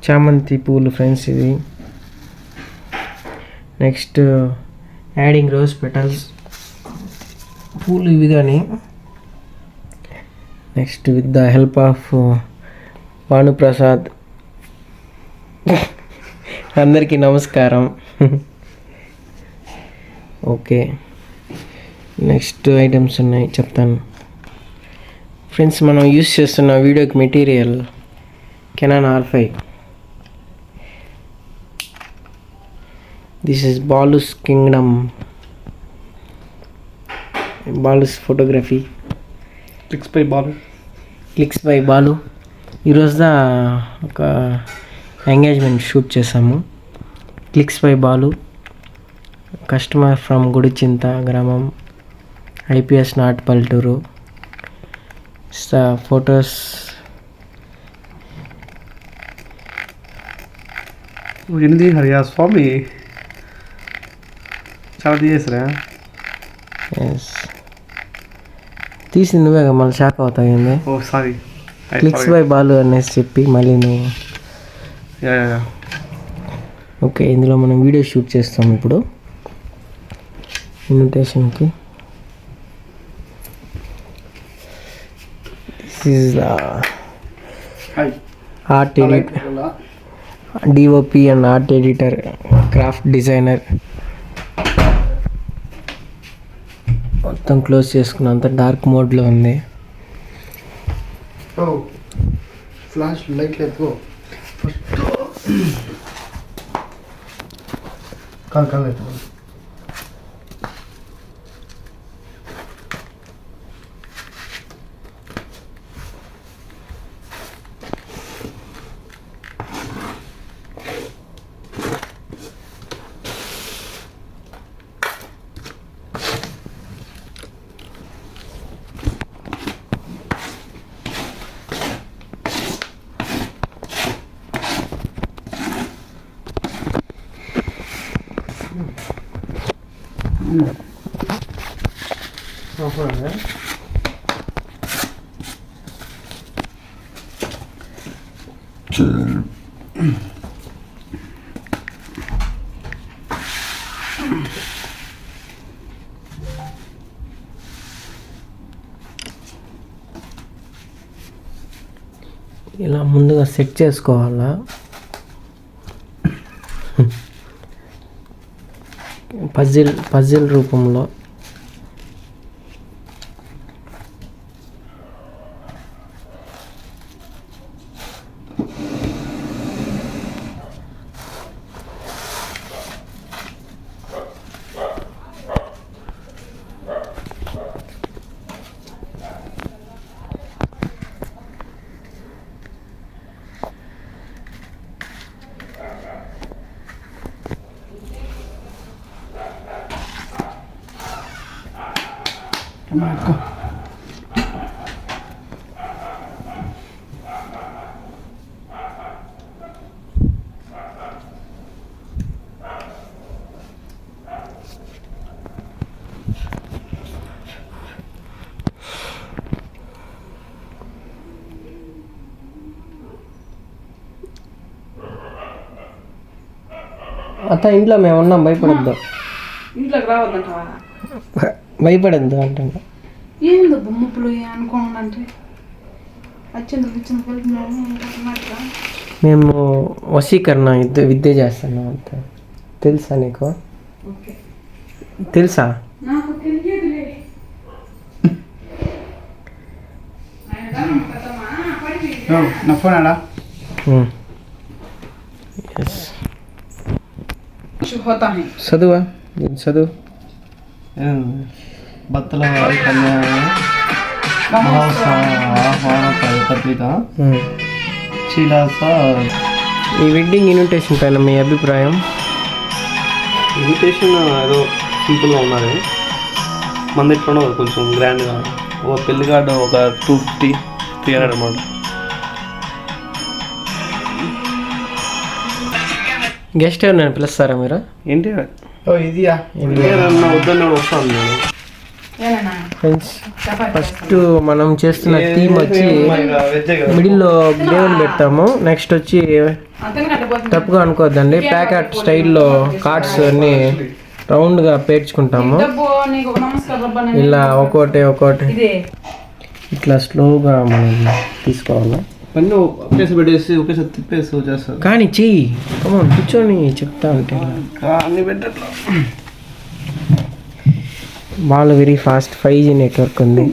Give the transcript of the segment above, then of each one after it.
చామంతి పూలు ఫ్రెండ్స్ ఇది. నెక్స్ట్ యాడింగ్ రోజ్ పెటల్స్ పూలు ఇవి కానీ. Next with the help of Bhanuprasad. అందరికీ నమస్కారం. ఓకే, నెక్స్ట్ ఐటమ్స్ ఉన్నాయి చెప్తాను ఫ్రెండ్స్. మనం యూస్ చేస్తున్న వీడియోకి material Canon R5. This is Balu's kingdom, Balu's photography, clicks by Balu. ఈరోజు ఒక ఎంగేజ్మెంట్ షూట్ చేసాము. Clicks by Balu, customer from Gudichinta గ్రామం, IPS నాట్ పల్లెటూరు. ఫొటోస్ ఎనిమిది హరియా స్వామి చాలా తీసేసరా. ఎస్, తీసి నువ్వే మళ్ళీ షాక్ అవుతావు ఏంది. ఓ సారీ, క్లిక్స్ బై బాలు అనేసి చెప్పి మళ్ళీ నువ్వు. ఓకే, ఇందులో మనం వీడియో షూట్ చేస్తాం ఇప్పుడు ఇన్విటేషన్కి. This is art editor, DOP and art editor, craft designer. మొత్తం క్లోజ్ చేసుకున్నంత డార్క్ మోడ్లో ఉంది. ఫ్లాష్ లైట్ లేదు కాదు. ఇలా ముందుగా సెట్ చేసుకోవాలా. పజిల్ రూపంలో. అత్త ఇంట్లో మేము ఉన్నాం, భయపడద్దు. ఇంట్లోకి రావద్దంటావా? భయపడద్దు అంటున్నా. ఏందో బొమ్మపులు అనుకోండి. మేము వశీకరణ విద్య చేస్తున్నాం అంత తెలుసా నీకు? తెలుసా? నా ఫోన్ అలా చదువా చదువు. బత్తల పత్రిక చీలాస. ఈ వెడ్డింగ్ ఇన్విటేషన్ పైన మీ అభిప్రాయం? ఇన్విటేషన్ ఏదో సింపుల్గా ఉన్నది, మన దగ్గర కొంచెం గ్రాండ్గా. ఒక పెళ్లి కార్డు ఒక 250-300 అన్నమాట. గెస్ట్ ఎవరైనా పిలుస్తారా మీరు? ఏంటి ఇదియా వద్దన్నాడు, వస్తాను నేను. ఫ్రెండ్స్ చపాతీ ఫస్ట్ మనం చేస్తున్న థీమ్ వచ్చి వెజ్జే కదా. మిడిల్లో గ్రేవీని పెడతాము. నెక్స్ట్ వచ్చి అంతేనంటే పోతుంది. తప్పుగా అనుకోవద్దండి, ప్యాకెట్ స్టైల్లో కార్డ్స్ అన్ని రౌండ్గా పేర్చుకుంటాము. డబ్బు నీకు ఒక నమస్కారం రబ్బా నేను. ఇలా ఒక్కోటి ఇదే ఇట్లా స్లోగా మనం తీసుకోవాలి. పన్ను ఒకేసారి పెట్టేసి ఒకేసారి తిప్పేసి వచ్చేస్తారు. కానీ చెయ్యి కమాన్ కూర్చొని చెప్తా ఉంటే అన్ని పెట్టట్లా. బాల్ వెరీ ఫాస్ట్ 5G నెట్వర్క్ ఉంది.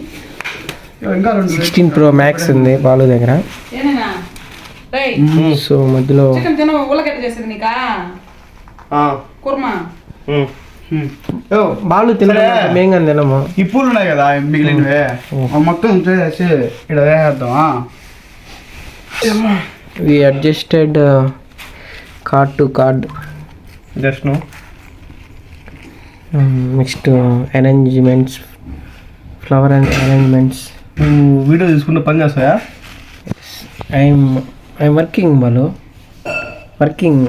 ఇంకా 16 Pro Max ఉంది బాలు దగ్గర. ఏనేనా రేయ్ సో మధ్యలో చికెన్ తిన ఉల్లగడ్డ చేసేది నీకా కుర్మా బాలు తినడం మేము కానీ తినము. ఈ పూలు ఉన్నాయి కదా మిగిలినవే అవి మొత్తం చేసి ఇక్కడ వేసేద్దాం. We adjusted card to card. Just no. Next arrangements, flower and arrangements. నువ్వు వీడియో తీసుకుంటే పని చేస్తాయా? I'm working Balu, working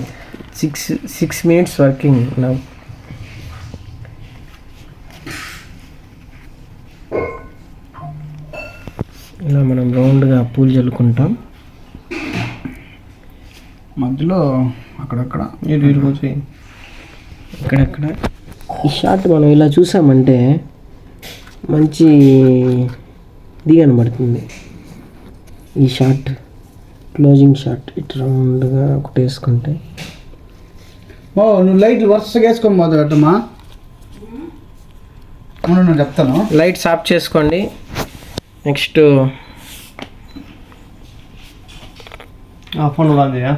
6 minutes working now. ఇలా మనం రౌండ్గా పూలు చల్లుకుంటాం. మధ్యలో అక్కడక్కడ వీడికి వచ్చి ఇక్కడక్కడ ఈ షాట్ మనం ఇలా చూసామంటే మంచి ఇది కనబడుతుంది. ఈ షాట్ క్లోజింగ్ షాట్ ఇటు రౌండ్గా ఒకటి వేసుకుంటే. ఓ నువ్వు లైట్ వరుసగా వేసుకోని మొదలెట్టమా. నేను చెప్తాను. లైట్స్ ఆఫ్ చేసుకోండి. నెక్స్ట్ ఫోన్ ఆన్ చేయా.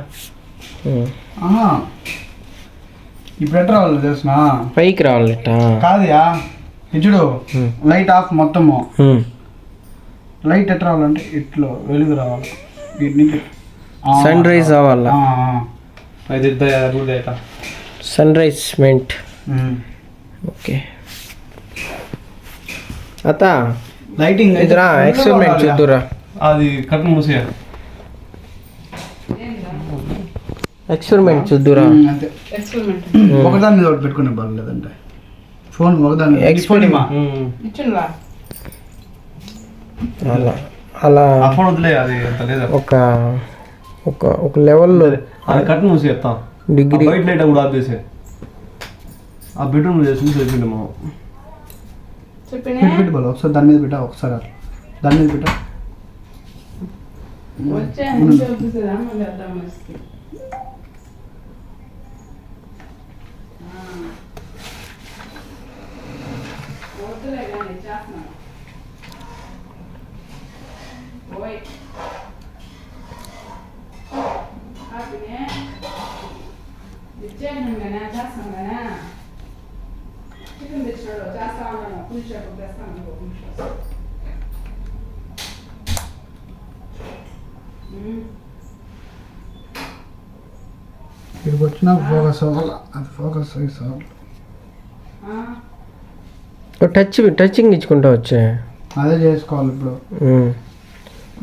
ఇప్పుడు ఎట్లా రావాలి తెలుసునా? పైకి రావాలట. కాదుయా ఇచ్చుడు లైట్ ఆఫ్ మొత్తము. లైట్ ఎట్లా రావాలంటే ఇట్లా వెలుగు రావాలి. వీటి నుంచి సన్ రైజ్ అవ్వాలా. అయితే రూల్ అయ్యా. సన్ రైజ్ మెంట్. ఓకే అత్త లైటింగ్ ఇదిరా ఎక్స్పెరిమెంట్ చూద్దురా. అది కట్టు మూసేయా. ఎక్స్పెరిమెంట్ చూద్దురా. అంతే. ఎక్స్పెరిమెంట్ ఒకదాని మీద ఒకటి పెట్టుకునే బాగలేదంటే ఫోన్ ఒకదాని మీద. Experiment. ఇచ్చిండ్రా అలా అలా ఆ ఫోన్ వదిలే, అది అంత లేదా. ఒక ఒక ఒక లెవెల్లో అది కట్టు మూసి చెప్తా. డిగ్రీ బయట లైట్ కూడా ఆఫ్ చేసే. ఆ బెడ్రూమ్ చేసి చెప్పింది మా చెప్పినే పెట్టు బాలు ఒకసారి దాని మీద పెట్టా. ఒకసారి అట్లా దాని మీద పెట్టా. వచ్చే అన్ని చూపిస్తుందా మళ్ళీ అర్థం వస్తుంది. వద్దులే కానీ చేస్తున్నాను. ఓయ్ హ్యాపీనే ఇచ్చేయండి కానీ చేస్తాను కానీ చికెన్ తెచ్చినాడు చేస్తా ఉన్నాను. పులిచేపు తెస్తాను ఇంకో నిమిషం. ఇక్కడికి వచ్చినా ఫోకస్ అవ్వాలి. అది ఫోకస్ అయ్యి సార్ టచింగ్ ఇచ్చుకుంటా వచ్చే. అదే చేసుకోవాలి ఇప్పుడు.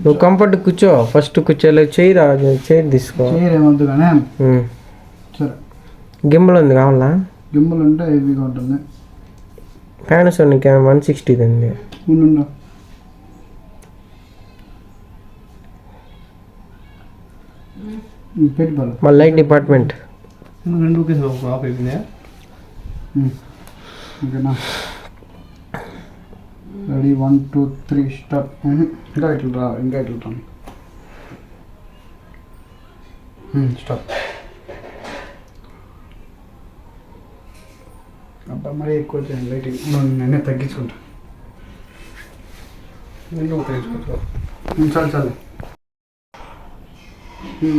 నువ్వు కంఫర్ట్ కూర్చో. ఫస్ట్ కూర్చోలే చైర్ చైర్ తీసుకో. చైర్ ఏమొద్దు కానీ సరే. గింబల్ ఉంది కావాలా? గింబల్ ఉంటే హెవీగా ఉంటుంది. పానాసోనిక్ 160 ఉంది. ఉండు పెట్టి బాలు. మా లైట్ డిపార్ట్మెంట్. రెండు ఒకేసారి ఆఫ్ అయిపోయిందా? ఓకేనా? Ready 1 2 3 start. ఇంకా ఇట్లా రా, ఇంకా ఇట్లా రా. స్టాప్. అబ్బా మరీ ఎక్కువ చేయండి లైటింగ్. నేనే తగ్గించుకుంటా. రెండు తెచ్చుకుంటా. చాలు చాలు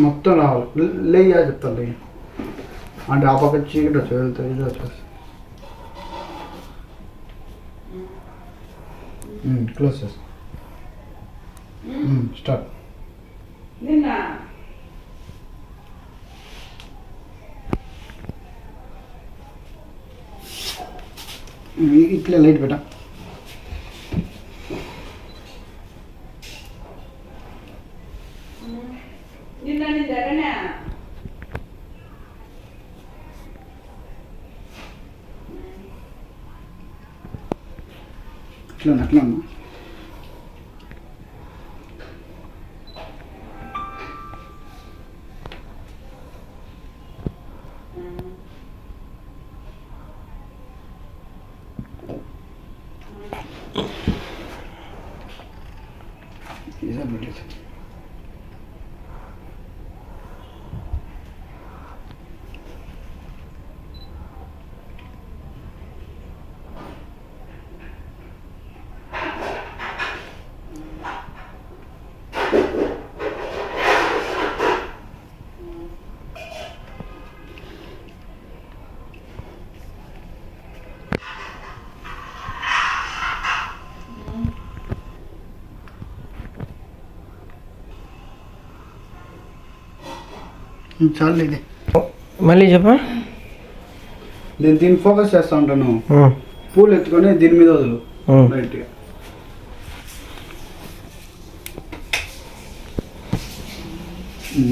మొత్తం రావాలి. లేయా చెప్తాను లేయ అంటే ఆ పక్క చీకటి వచ్చి వెళ్తాయి. ఇది వచ్చేసి క్లోజ్ చేస్తా. స్టార్ట్. నిన్న ఇట్లా లైట్ పెట్టా. నిన్న నీ దగ్గరనే అట్లా చాలు ఇది. మళ్ళీ చెప్పా. నేను దీన్ని ఫోకస్ చేస్తా ఉంటాను. పూలు ఎత్తుకొని దీని మీద వదులు రైట్గా.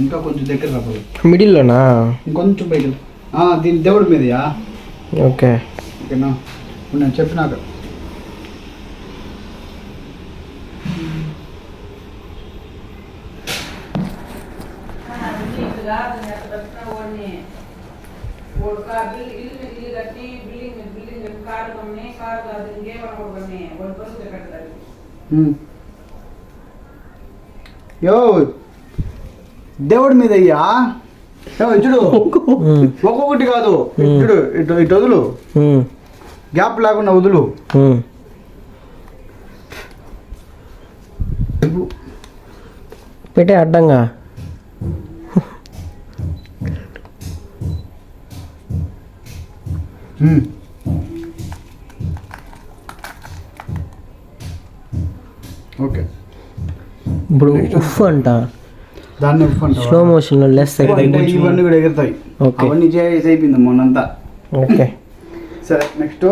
ఇంకా కొంచెం దగ్గర రాబోదు. మిడిల్లోనా? ఇంకొంచెం పైకి. దీని దేవుడి మీదయా? ఓకే ఓకేనా. ఇప్పుడు నేను చెప్పినాక యో దేవుడి మీద అయ్యా చూడు, ఒక్కొక్కటి కాదు చూడు, ఇటు వదులు, గ్యాప్ లేకుండా వదులు. పెట్టే అడ్డంగా. ఓకే, ఇప్పుడు ఉఫ్ అంట, దాన్ని ఉఫ్ అంట. స్లో మోషన్లో లెస్ ఇవన్నీ కూడా ఎగురుతాయి. అవన్నీ చేసి అయిపోయింది మొన్నంతా. ఓకే సరే నెక్స్ట్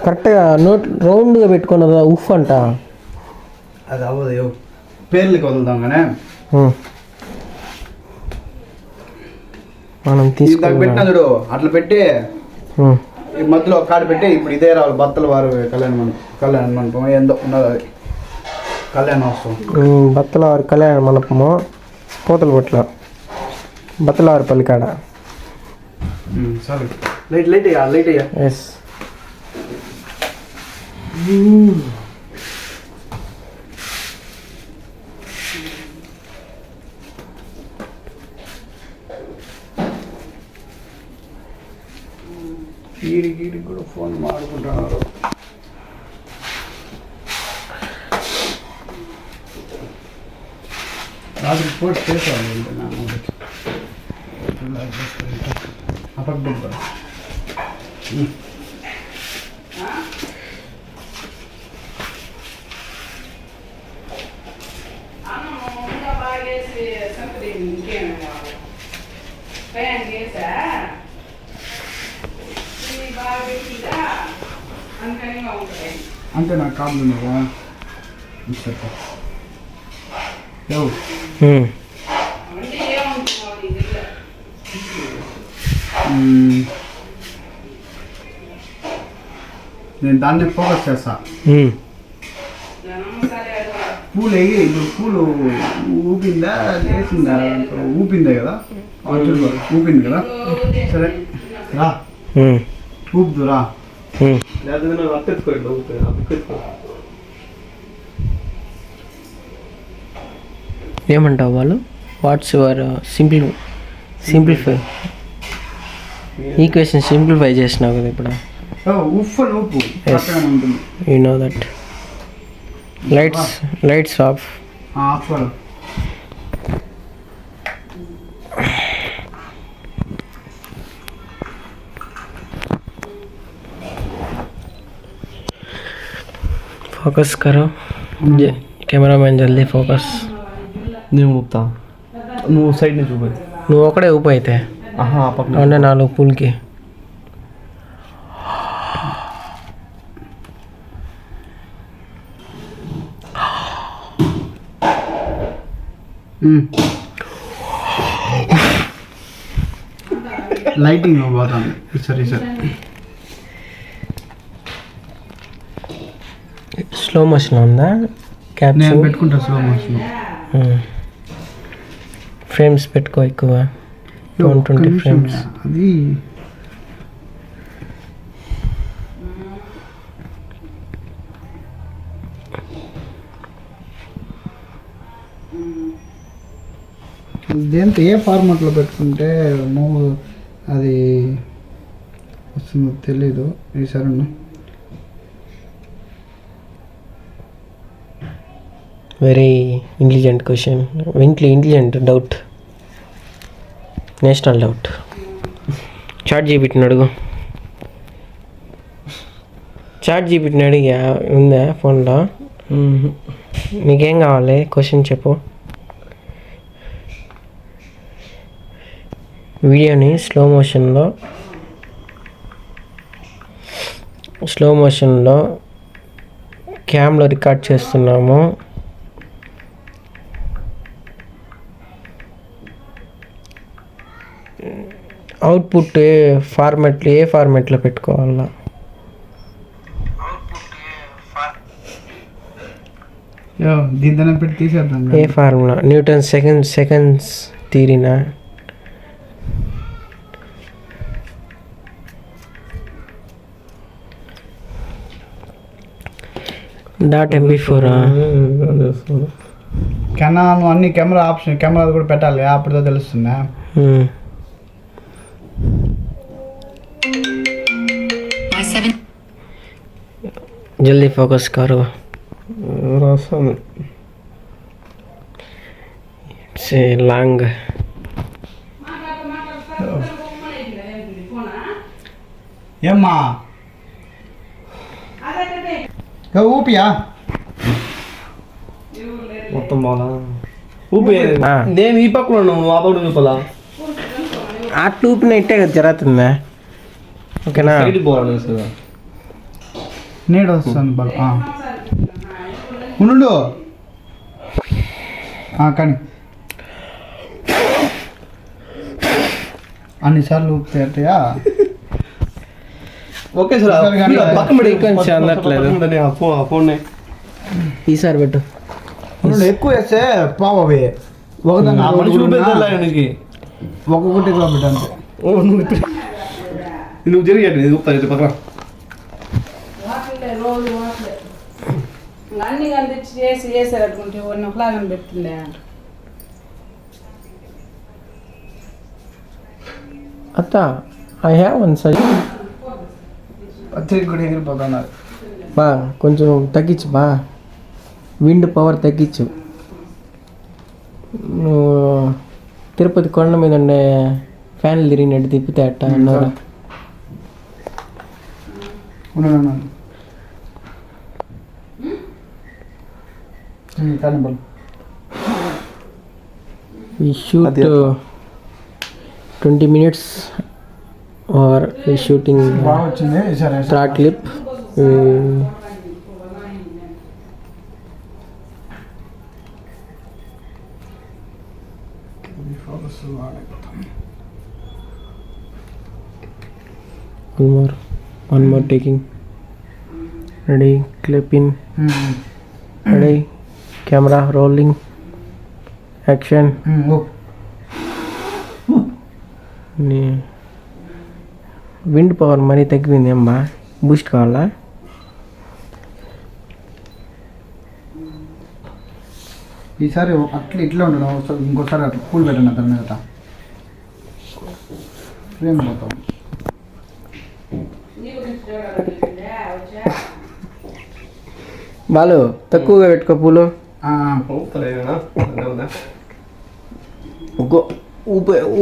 కరెక్ట్గా నోట్ రౌండ్గా పెట్టుకున్నదా ఉఫ్ అంట. అది అవ్వదు, పేర్లకి వదులుతాం కానీ మనం పెట్టినా చూడు, అట్లా పెట్టి ఈ మధ్యలో ఒక కాడ పెట్టి ఇప్పుడు ఇదే రావాలి. బత్తల వారు కళ్యాణ మండపం ఏందో ఉన్నది, అది కళ్యాణోత్సవం. బత్తలవారి కళ్యాణ మండపము పూతలపట్ల బత్తలవారి పల్లికాడ. సరే లైట్ అయ్యా. ఎస్ గీడికి కూడా ఫోన్ మాడుకుంటున్నారు. రాత్రి పోస్ట్ చేసేవాళ్ళు అప్పటి అంటే నాకు కాదు ఉన్నారా నేను దాన్ని ఫోకస్ చేస్తా. పూలు వేయి, ఇప్పుడు పూలు ఊపిందా వేసిందా? ఊపిందే కదా, ఊపింది కదా. సరే రా, ఊపుదురా. ఏమంటావు వాళ్ళు? What's your simplify equation simplify చేసినావు కదా ఇప్పుడు. ఉప్పు ఊపు ఉంటుంది. You know that. Lights off. Of focus करो कैमरा मैन जल्दी फोकस. నేను ఊపుతా, నువ్వు సైడ్ నుంచి ఊపు. నువ్వు ఒకడే ఊపు అయితే. అంటే 4 పూలకి. లైటింగ్ పోతాను సరే సార్. స్లో మోషన్ ఉందా నేను క్యాప్చర్? పెట్టుకుంటా స్లో మోషన్. ఫ్రేమ్స్ పెట్టుకో ఎక్కువ 120 ఫ్రేమ్స్. అది దేంతో ఏ ఫార్మాట్లో పెట్టుకుంటే మూవ్ అది వస్తుందో తెలీదు. ఈసారి very intelligent question. Intelligent doubt, national doubt. Chat జీపీటీని అడుగు. చాట్ జీపీటీని అడిగా ఉందా ఫోన్లో? నీకేం కావాలి క్వశ్చన్ చెప్పు. వీడియోని స్లో మోషన్లో క్యామ్లో రికార్డ్ చేస్తున్నాము. అవుట్పుట్ ఏ ఫార్మాట్లో పెట్టుకోవాలా? దీంతోనే పెట్టి తీసేద్దాం. ఏ ఫార్ములా? న్యూటన్ సెకండ్స్ థియరీనా? .mp4 కెనాన్ అన్ని కెమెరా ఆప్షన్, కెమెరా కూడా పెట్టాలి అప్పుడుతో తెలుస్తుందా? జల్దీ ఫోకస్ కరో. రాసాను. It's a long. ఏమ్మా ఊపియా మొత్తం బాగా ఊపి. ఆ. నేను ఈ పక్కన ఉన్నాను, ఆ పక్కన చూపాలా? అట్లా ఊపిన ఇట్టే కదా జరుగుతుందా? ఓకేనా? సైడ్ పోవాలని సార్. నీడ వస్తుంది బాగా. ఉండు కానీ అన్నిసార్లు ఊపితే అట్టయా? ఓకే సార్, ఈసారి కానీ పక్కన పెట్టి frequency అందట్లేదు. ఆ ఫోన్ ఈసారి పెట్టు. ఎక్కువ వేస్తే పావవి ఆ మనిషి ఊపేద్దా నీకు? ఒక్కొక్కటి కిలోమీటర్ అంతే. నువ్వు జరిగాడు ఇది ఊపుతా ఇది పక్కన. వాటిలే రోజు వాటిలే అన్ని కనిపించి చేసారు అట్టుకుంటే కొన్ని ఒకలాగా పెడుతుండే. అత్త ఐ హ్యావ్ వన్ సజెషన్. తిరిగి కూడా ఎగిరిపోతున్నారు. బా కొంచెం తగ్గించు బా, విండ్ పవర్ తగ్గించు. నువ్వు తిరుపతి కొండ మీద ఉండే ఫ్యాన్లు తిరిగినట్టు తిప్పితే అట్ట అన్నారు. We shoot 20 minutes or we shooting బాగా వచ్చింది సరే. third clip. One more taking. Ready, clip in. Ready, camera rolling. Action. Wind power మరీ తగ్గిపోయింది అమ్మా, బూస్ట్ కావాలా? ఈసారి అట్లా ఇట్లా ఉండడం, ఇంకోసారి అట్లా పూలు పెట్టండి అతని మీద. ఫ్రేమ్ పోతాం. బాలు తక్కువగా పెట్టుకో పూలు.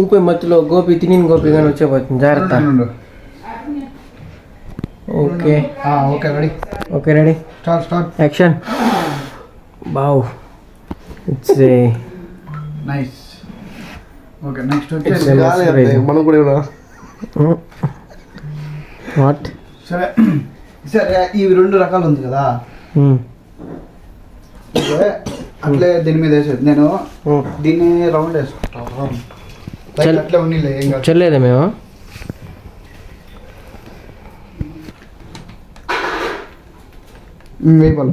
ఊపే మత్తులో గోపి తినిన గోపి కానీ వచ్చేపోతుంది, జాగ్రత్త. Okay okay ready. Okay ready, start action. బావ్, it's a nice. Okay next వచ్చేసి మనం కూడా వాట్. సరే సరే, ఇవి రెండు రకాలు ఉంది కదా, ఓకే అట్లే దీని మీద వేసేది. నేను దీన్ని రౌండ్ వేసుకుంటాను. అట్లే ఉన్నిలే ఏం కాదు. చెల్లేదా మేము? వెయ్యి బాలు.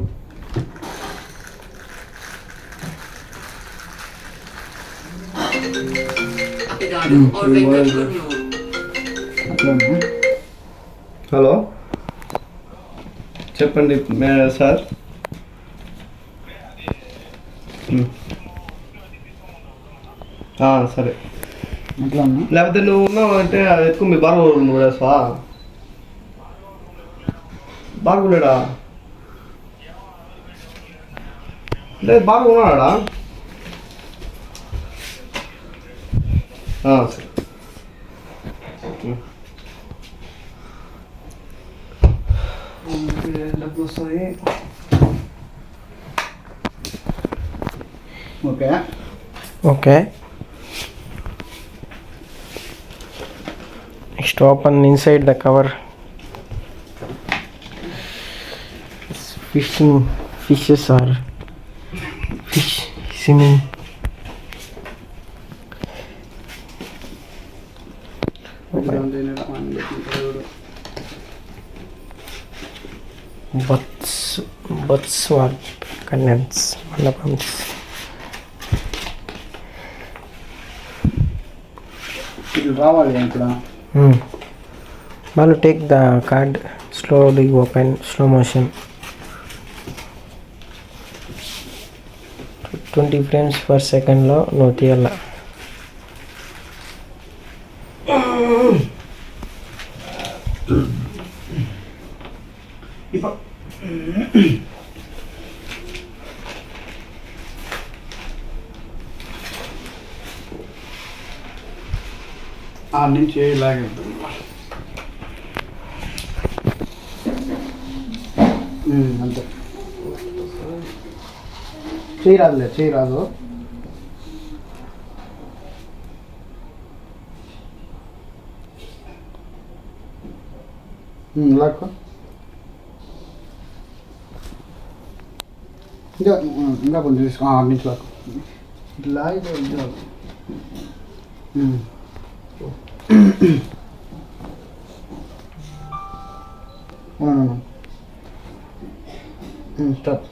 అట్లా హలో చెప్పండి సార్. సరే. అట్లా అన్నా. లేకపోతే నువ్వు ఉన్నావు అంటే అది ఎక్కువ మీ బాగా నువ్వు వేసా బాగులేడా లేదు బాగా ఉన్నాడా? సరే. డబ్బులు వస్తాయి. Okay. Okay, next open inside the cover. Fishes are fish swimming. Butts were condensed. ఇది రావాలి ఇక్కడ. Balu, take the card, slowly open, slow motion. 20 frames per second లో నువ్వు తీయాల. ఆ నుంచి ఇలాగే అంతే. చేయరాదులే, చేయరాదు. లాక్కో. ఇంకా కొంచెం తీసుకో. అటు నుంచి లాక్కో. ఇట్లా స్టాప్.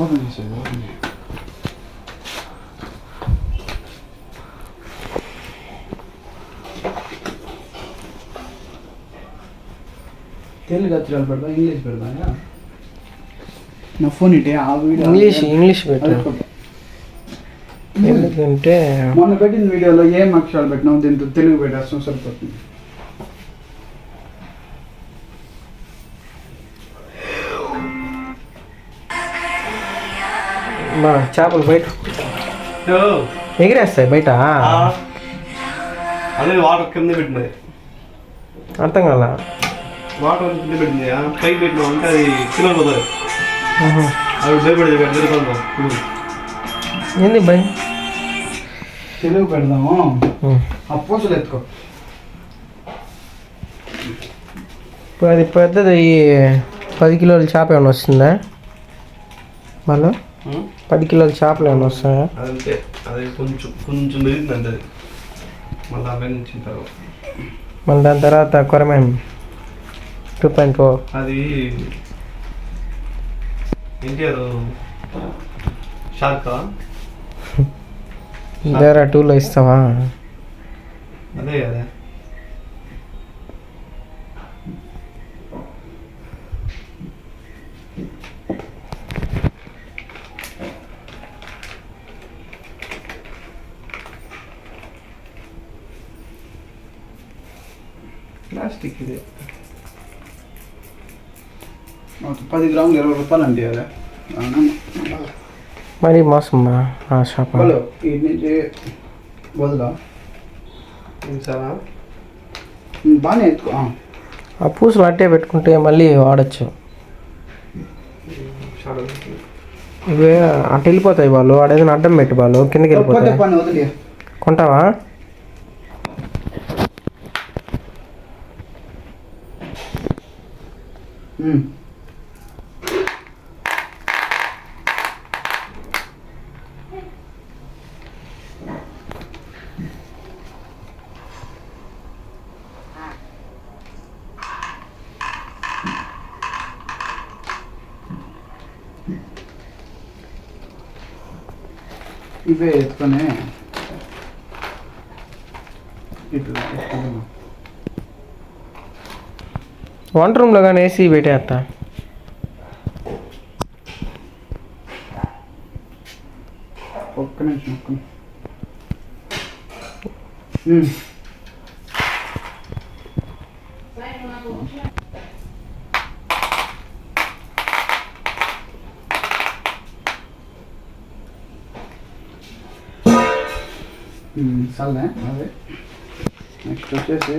ఓపెన్ చేసేది. ఓపెన్ చేయి. తెలుగు అక్షరాలు పెడతా, ఇంగ్లీష్ పెడతా. నా ఫోన్ ఇటే ఆ వీడియో ఇంగ్లీష్ పెట్టు. ఎందుకంటే మొన్న పెట్టిన వీడియోలో ఏం అక్షరాలు పెట్టినావు, దీంతో తెలుగు పెట్టేస్తాం సరిపోతుంది. మా చేపలు బయట ఎగిరేస్తాయి బయట. అదే వాటర్ కింద పెట్టినది. అర్థం కదా. వాటర్ కింద పెట్టింది, పైకి పెట్టినావు అంటే అది కిలో పోతుంది. అవి భయపడేది. ఏంది భయ్? తెలుగు పెడదాము. ఆ పూసలు ఎత్తుకో. ఇప్పుడు అది పెద్దది 10 కిలోల చేప ఏమైనా వస్తుందా? మళ్ళీ 10 కిలోల చేపలు ఏమైనా వస్తాయా? అదంతే, అది కొంచెం కొంచెం పెరిగిందంటే అది మళ్ళీ అవన్నీ ఇచ్చిన తర్వాత. మళ్ళీ దాని తర్వాత కొరమేన్ 2.0. అది ఎన్టీఆర్ షార్కా దగ్గర 2లో ఇస్తావా? అదే కదా. ప్లాస్టిక్ ఇది 10 గ్రాములు 20 రూపాయలు అంటే అదే మరి మోసం ఆ షాప్. ఇది నుంచి వదలా చాలా బాగానే ఎత్తుకో. ఆ పూసలు అట్టే పెట్టుకుంటే మళ్ళీ వాడచ్చు. ఇవే అటు వెళ్ళిపోతాయి వాళ్ళు. వాడేదైనా అడ్డం పెట్టి వాళ్ళు కిందకి వెళ్ళిపోతాయి. వదిలే కొంటావా? ఇవే ఎత్తుకొని ఇట్లా వంట రూమ్లో కానీ ఏసీ పెట్టేస్తా. ఒక్క నిమిషం చాలే అదే. నెక్స్ట్ వచ్చేసి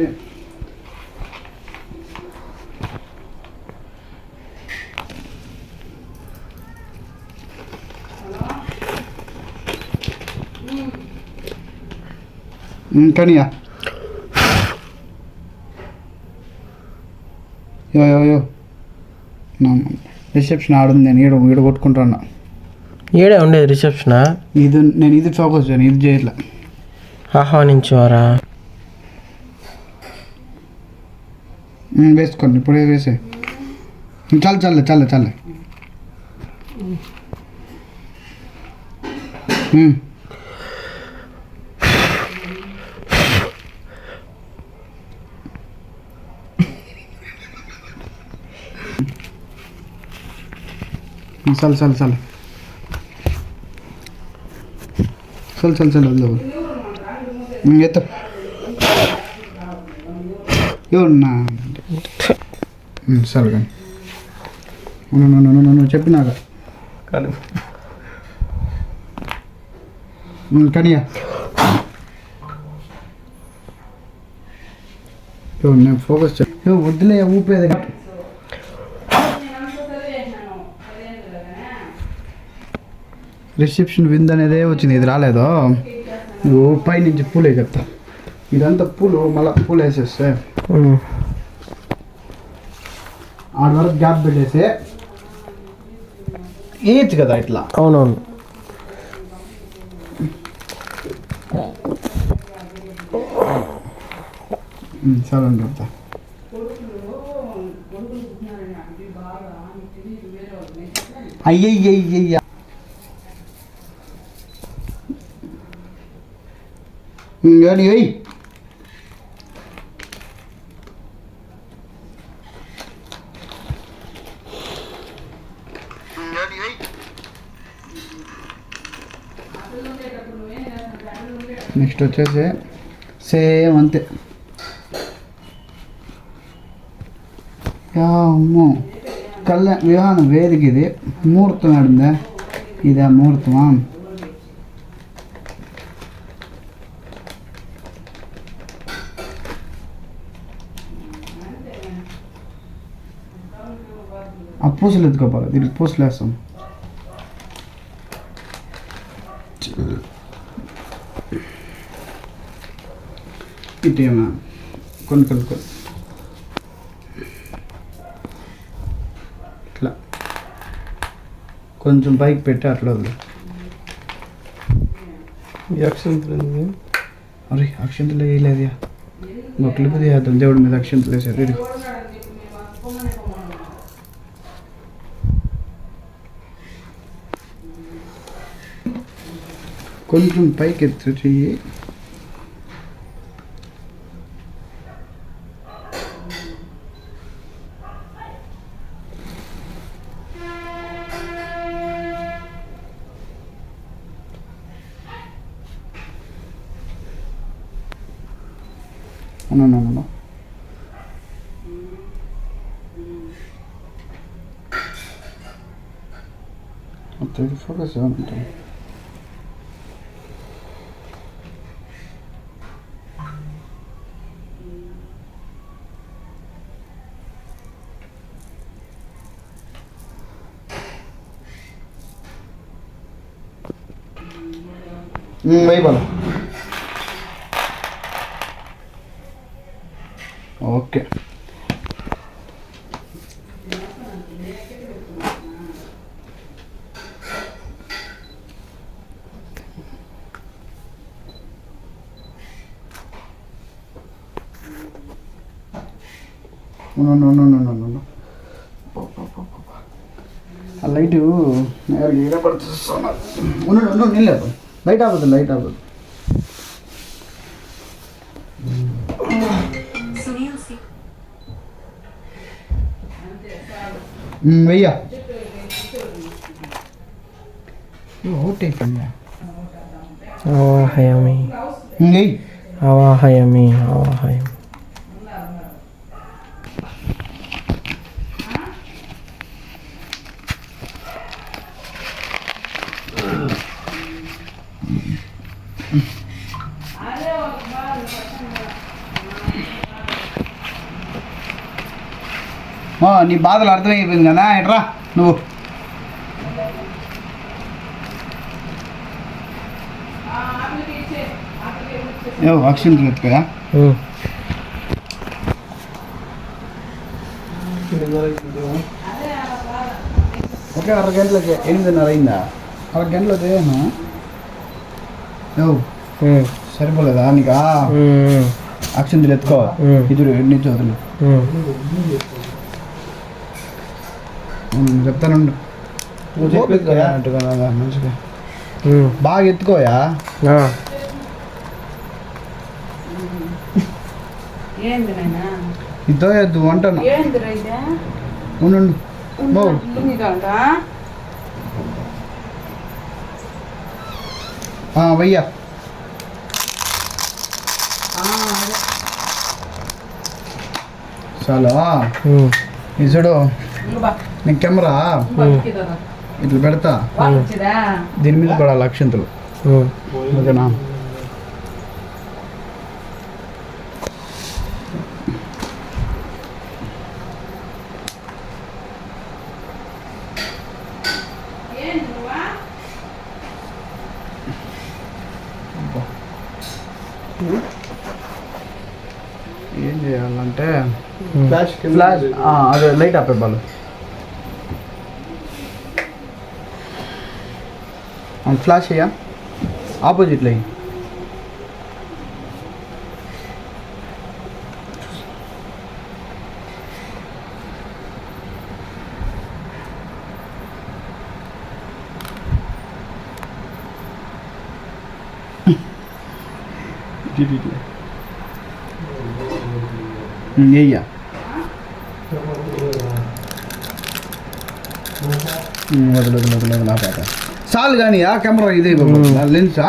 కనియా యో రిసెప్షన్ ఆడుంది. నేను ఈడ కొట్టుకుంటున్నా. ఈడే ఉండేది రిసెప్షనా? నేను ఇది ఫోకస్ చేయను, ఇది చేయట్లా. ఆహ్వానించేవారా? వేసుకోండి, ఇప్పుడే వేసే. చాలు వద్దు ఎత్త ఎవరున్నా సరే కానీ చెప్పినాక కనియా నేను ఫోకస్ వద్దులే ఊపేది. రిసెప్షన్ విందు అనేదే వచ్చింది, ఇది రాలేదో. పై నుంచి పూలే చెప్తా. ఇదంతా పూలు, మళ్ళీ పూలు వేసేస్తే ఆడ వరకు గ్యాప్ పెట్టేసి వేయచ్చు కదా ఇట్లా. అవునవును. సరే అండి చెప్తా. అయ్యయ్యయ్య కానీ వెయ్యి. నెక్స్ట్ వచ్చేసి సేమ్ అంతే. వివాహం వేదిక ఇది. ముహూర్తం ఆడిందా? ఇదే ముహూర్తమా? ఆ పూసలు ఎత్తుకోవాలి, దీనికి పూసలు వేస్తాం. ఇటేమా కొన్ని ఇట్లా కొంచెం పైకి పెట్టి అట్లా వద్దు. అరే అక్షంతలు వేయలేదు. ఒకలిపి తీద్దాం, దేవుడి మీద అక్షంతలు వేసారు. కొంచెం పైకి ఎత్తు చెయ్యి. No. Até ele focusando então. Aí, bola. Okay. No. ఆ లైట్ ఎగరపడుతున్నా. నిల్లేదు లైట్ అవ్వదు వెయ్యా ఒకటి అయిపోయింది అవాహయమి వెయ్యి అవాహయమి అవాహయమి. నీ బాధలు అర్థమైపోయింది కదా ఎట్రా నువ్వు అక్షింతలు ఎత్తుకోయా ఓకే 6 గంటలకి 8:30 అయిందా 6 గంటలకు చేయను సరిపోలేదా నీకా అక్షింతలు ఎత్తుకో ఇద్దరు ఎన్ని చదువులు చెప్తానుండు మంచిగా బాగా ఎత్తుకోయా ఇద్దో ఎద్దు అంటాను ఉండు వయ్యా చాలా ఇసుడు నీ కెమెరా ఇట్లా పెడతా దీని మీద పడాలి అక్షంతలు ఓకేనా ఏం చేయాలంటే ఫ్లాష్ అదే లైట్ ఆపే బాలు ఫ్లాష్ అయ్యా ఆపోజిట్లో అయ్యా వదిలేదు ఆపాక చాలు కానీ ఆ కెమెరా ఇదే లెన్సా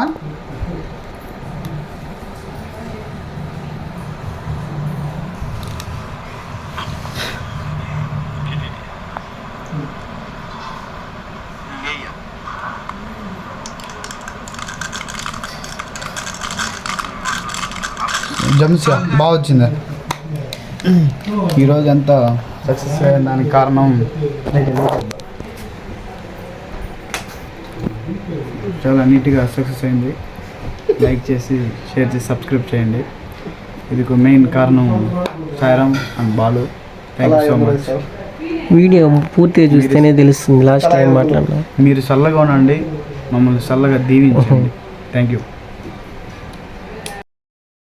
జమ్స్ బాగా వచ్చింది ఈరోజు అంతా సక్సెస్ అయ్యే దానికి కారణం చాలా నీట్గా సక్సెస్ అయింది. లైక్ చేసి షేర్ చేసి సబ్స్క్రైబ్ చేయండి. ఇది మెయిన్ కారణం Sairam and Balu. Thank you so much. Video పూర్తిగా చూస్తేనే తెలుస్తుంది లాస్ట్ టైం మాట్లాడినా. మీరు చల్లగా ఉండండి, మమ్మల్ని చల్లగా దీవించండి. Thank you.